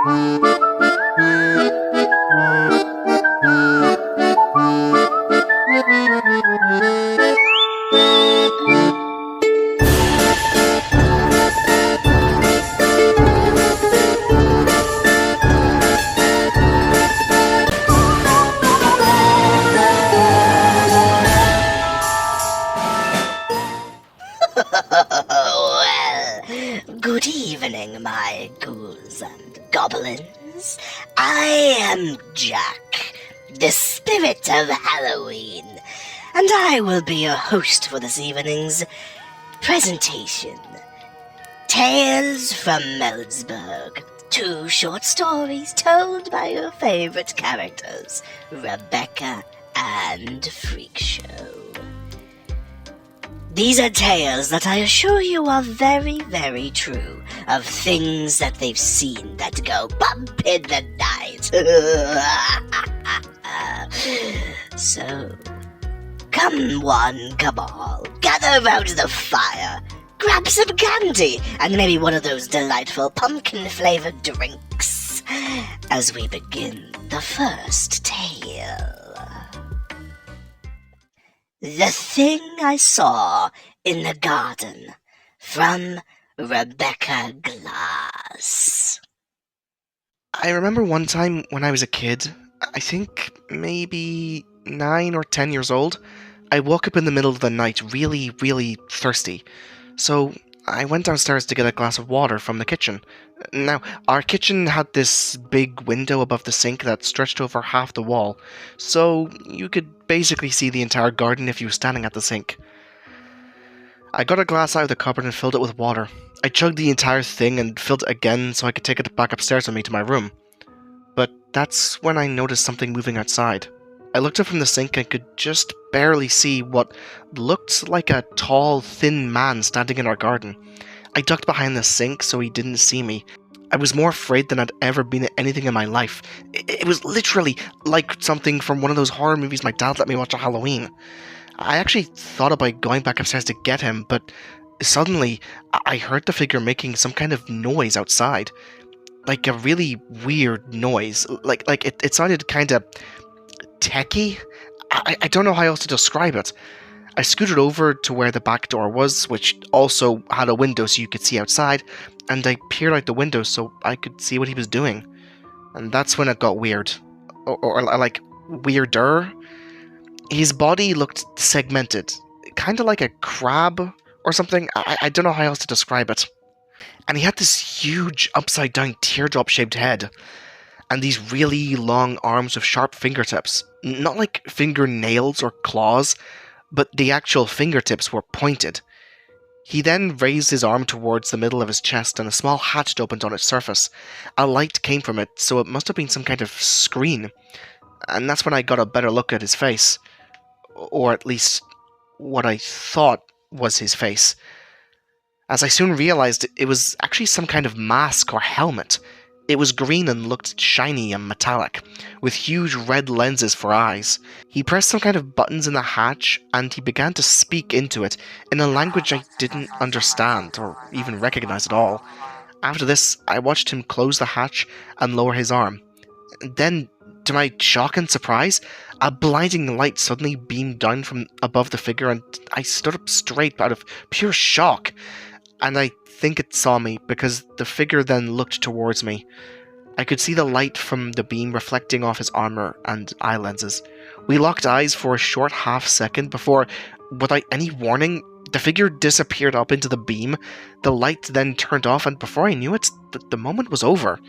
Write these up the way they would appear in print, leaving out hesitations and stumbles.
Well, good evening, my ghouls and goblins. I am Jack, the spirit of Halloween, and I will be your host for this evening's presentation. Tales from Mellonsburg. 2 short stories told by your favorite characters, Rebecca and Freakshow. These are tales that I assure you are very, very true, of things that they've seen that go bump in the night. So, come one, come all, gather round the fire, grab some candy, and maybe one of those delightful pumpkin-flavored drinks, as we begin the first tale. The Thing I Saw in the Garden, from Rebecca Glass. I remember one time when I was a kid, I think maybe 9 or 10 years old, I woke up in the middle of the night really, really thirsty. So I went downstairs to get a glass of water from the kitchen. Now, our kitchen had this big window above the sink that stretched over half the wall, so you could basically see the entire garden if you were standing at the sink. I got a glass out of the cupboard and filled it with water. I chugged the entire thing and filled it again so I could take it back upstairs with me to my room. But that's when I noticed something moving outside. I looked up from the sink and could just barely see what looked like a tall, thin man standing in our garden. I ducked behind the sink so he didn't see me. I was more afraid than I'd ever been at anything in my life. It was literally like something from one of those horror movies my dad let me watch at Halloween. I actually thought about going back upstairs to get him, but suddenly I heard the figure making some kind of noise outside. Like a really weird noise. Like it sounded kind of techie? I don't know how else to describe it. I scooted over to where the back door was, which also had a window so you could see outside, and I peered out the window so I could see what he was doing. And that's when it got weird. Or like, weirder. His body looked segmented, kind of like a crab or something. I don't know how else to describe it. And he had this huge upside-down teardrop-shaped head, and these really long arms with sharp fingertips. Not like fingernails or claws, but the actual fingertips were pointed. He then raised his arm towards the middle of his chest and a small hatch opened on its surface. A light came from it, so it must have been some kind of screen. And that's when I got a better look at his face. Or at least, what I thought was his face. As I soon realized, it was actually some kind of mask or helmet. It was green and looked shiny and metallic, with huge red lenses for eyes. He pressed some kind of buttons in the hatch, and he began to speak into it in a language I didn't understand, or even recognize at all. After this, I watched him close the hatch and lower his arm. Then, to my shock and surprise, a blinding light suddenly beamed down from above the figure, and I stood up straight out of pure shock. And I think it saw me, because the figure then looked towards me. I could see the light from the beam reflecting off his armor and eye lenses. We locked eyes for a short half-second before, without any warning, the figure disappeared up into the beam. The light then turned off, and before I knew it, the moment was over.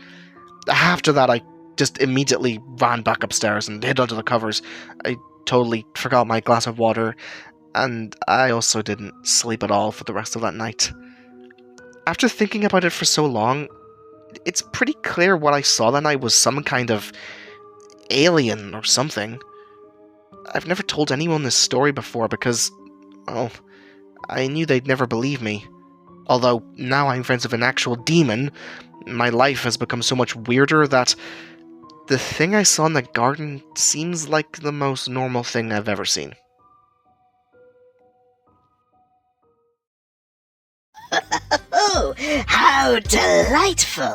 After that, I just immediately ran back upstairs and hid under the covers. I totally forgot my glass of water, and I also didn't sleep at all for the rest of that night. After thinking about it for so long, it's pretty clear what I saw that night was some kind of alien or something. I've never told anyone this story before because, well, I knew they'd never believe me. Although now I'm friends with an actual demon, my life has become so much weirder that the thing I saw in the garden seems like the most normal thing I've ever seen. Oh, how delightful!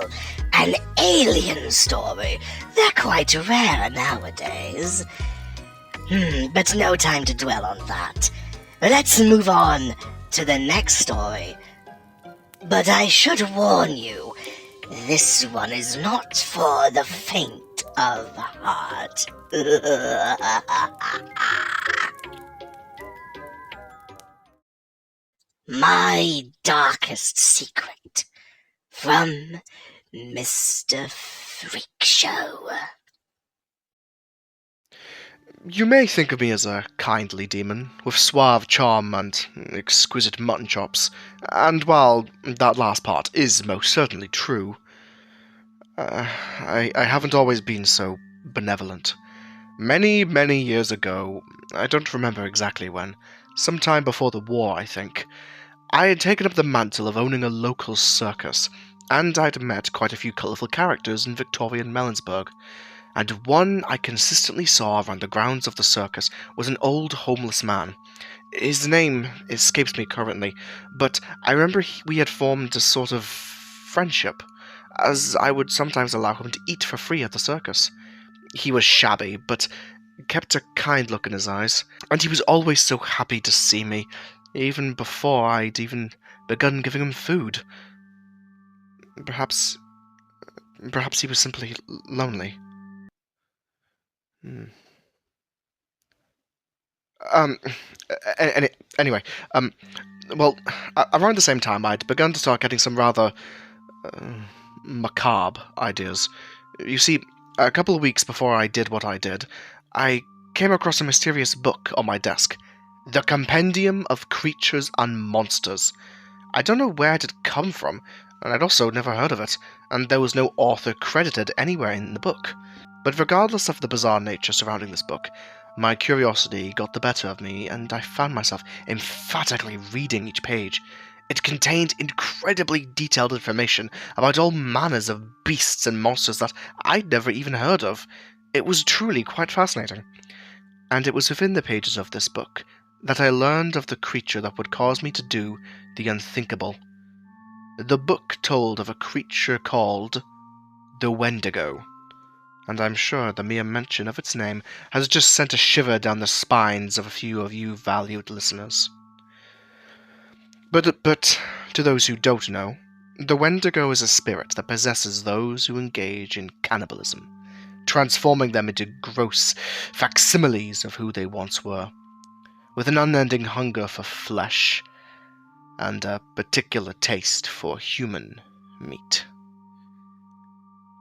An alien story? They're quite rare nowadays. But no time to dwell on that. Let's move on to the next story. But I should warn you, this one is not for the faint of heart. My darkest secret from Mr. Freakshow. You may think of me as a kindly demon, with suave charm and exquisite mutton chops, and while that last part is most certainly true, I haven't always been so benevolent. Many, many years ago, I don't remember exactly when, sometime before the war, I think, I had taken up the mantle of owning a local circus, and I'd met quite a few colourful characters in Victorian Mellonsburg. And one I consistently saw around the grounds of the circus was an old homeless man. His name escapes me currently, but I remember we had formed a sort of friendship, as I would sometimes allow him to eat for free at the circus. He was shabby, but kept a kind look in his eyes, and he was always so happy to see me, even before I'd even begun giving him food. Perhaps he was simply lonely. Anyway, well, around the same time, I'd begun to start getting some rather macabre ideas. You see, a couple of weeks before I did what I did, I came across a mysterious book on my desk, The Compendium of Creatures and Monsters. I don't know where it had come from, and I'd also never heard of it, and there was no author credited anywhere in the book. But regardless of the bizarre nature surrounding this book, my curiosity got the better of me, and I found myself emphatically reading each page. It contained incredibly detailed information about all manners of beasts and monsters that I'd never even heard of. It was truly quite fascinating. And it was within the pages of this book that I learned of the creature that would cause me to do the unthinkable. The book told of a creature called the Wendigo, and I'm sure the mere mention of its name has just sent a shiver down the spines of a few of you valued listeners. But to those who don't know, the Wendigo is a spirit that possesses those who engage in cannibalism, transforming them into gross facsimiles of who they once were, with an unending hunger for flesh and a particular taste for human meat.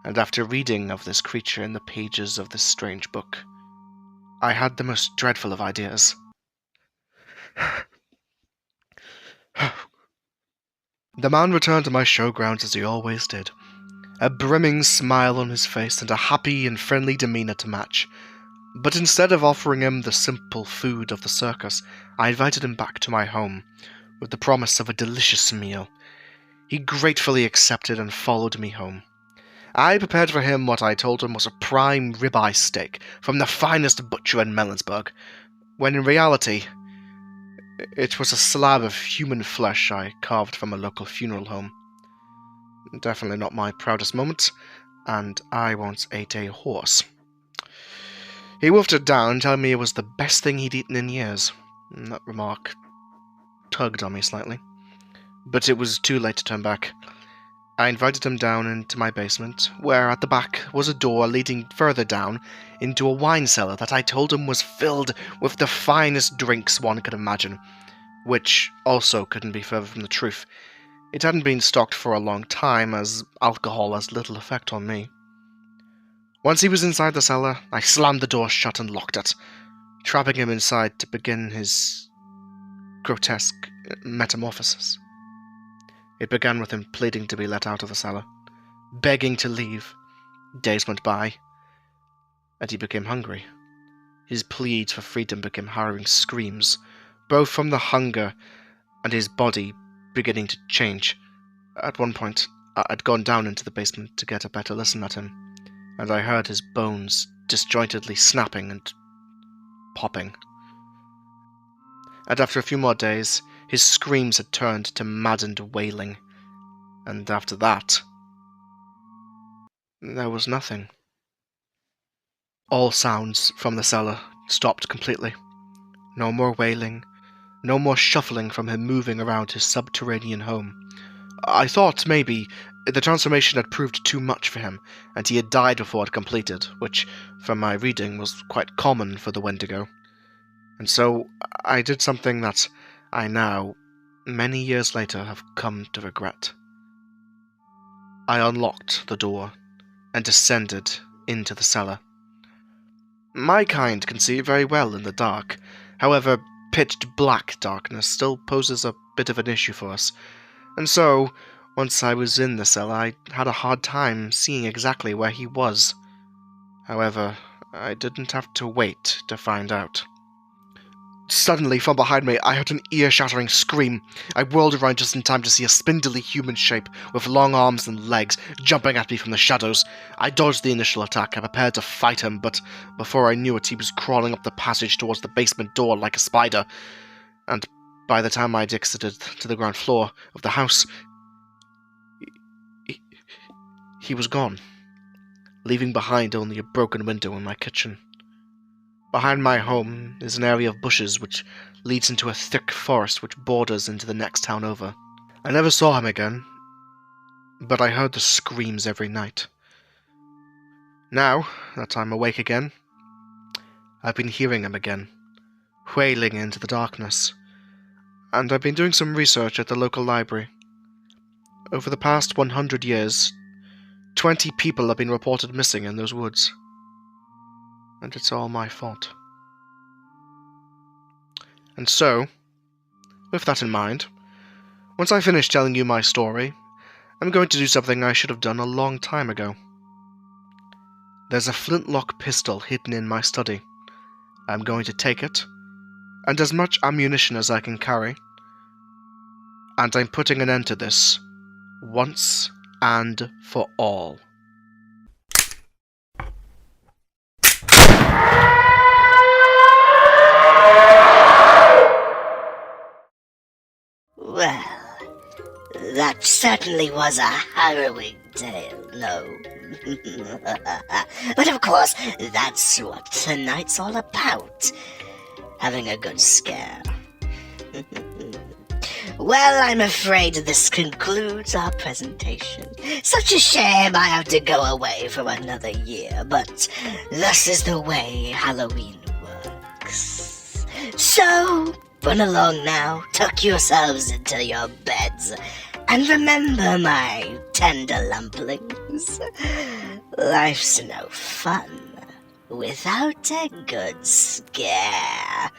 And after reading of this creature in the pages of this strange book, I had the most dreadful of ideas. The man returned to my showgrounds as he always did, a brimming smile on his face and a happy and friendly demeanour to match. But instead of offering him the simple food of the circus, I invited him back to my home, with the promise of a delicious meal. He gratefully accepted and followed me home. I prepared for him what I told him was a prime ribeye steak from the finest butcher in Mellonsburg, when in reality, it was a slab of human flesh I carved from a local funeral home. Definitely not my proudest moment, and I once ate a horse. He wolfed it down, telling me it was the best thing he'd eaten in years. That remark tugged on me slightly, but it was too late to turn back. I invited him down into my basement, where at the back was a door leading further down into a wine cellar that I told him was filled with the finest drinks one could imagine, which also couldn't be further from the truth. It hadn't been stocked for a long time, as alcohol has little effect on me. Once he was inside the cellar, I slammed the door shut and locked it, trapping him inside to begin his grotesque metamorphosis. It began with him pleading to be let out of the cellar, begging to leave. Days went by, and he became hungry. His pleas for freedom became harrowing screams, both from the hunger and his body beginning to change. At one point, I'd gone down into the basement to get a better listen at him, and I heard his bones disjointedly snapping and popping. And after a few more days, his screams had turned to maddened wailing, and after that, there was nothing. All sounds from the cellar stopped completely. No more wailing, no more shuffling from him moving around his subterranean home. I thought maybe the transformation had proved too much for him, and he had died before it completed, which, from my reading, was quite common for the Wendigo. And so I did something that I now, many years later, have come to regret. I unlocked the door and descended into the cellar. My kind can see very well in the dark. However, pitched black darkness still poses a bit of an issue for us. And so, once I was in the cellar, I had a hard time seeing exactly where he was. However, I didn't have to wait to find out. Suddenly, from behind me, I heard an ear-shattering scream. I whirled around just in time to see a spindly human shape with long arms and legs jumping at me from the shadows. I dodged the initial attack and prepared to fight him, but before I knew it, he was crawling up the passage towards the basement door like a spider. And by the time I'd exited to the ground floor of the house, he was gone, leaving behind only a broken window in my kitchen. Behind my home is an area of bushes which leads into a thick forest which borders into the next town over. I never saw him again, but I heard the screams every night. Now that I'm awake again, I've been hearing him again, wailing into the darkness, and I've been doing some research at the local library. Over the past 100 years, 20 people have been reported missing in those woods. And it's all my fault. And so, with that in mind, once I finish telling you my story, I'm going to do something I should have done a long time ago. There's a flintlock pistol hidden in my study. I'm going to take it, and as much ammunition as I can carry, and I'm putting an end to this, once and for all. Well, that certainly was a harrowing tale, no? But of course, that's what tonight's all about. Having a good scare. Well, I'm afraid this concludes our presentation. Such a shame I have to go away for another year, but thus is the way Halloween works. So, run along now, tuck yourselves into your beds, and remember, my tender lumplings, life's no fun without a good scare.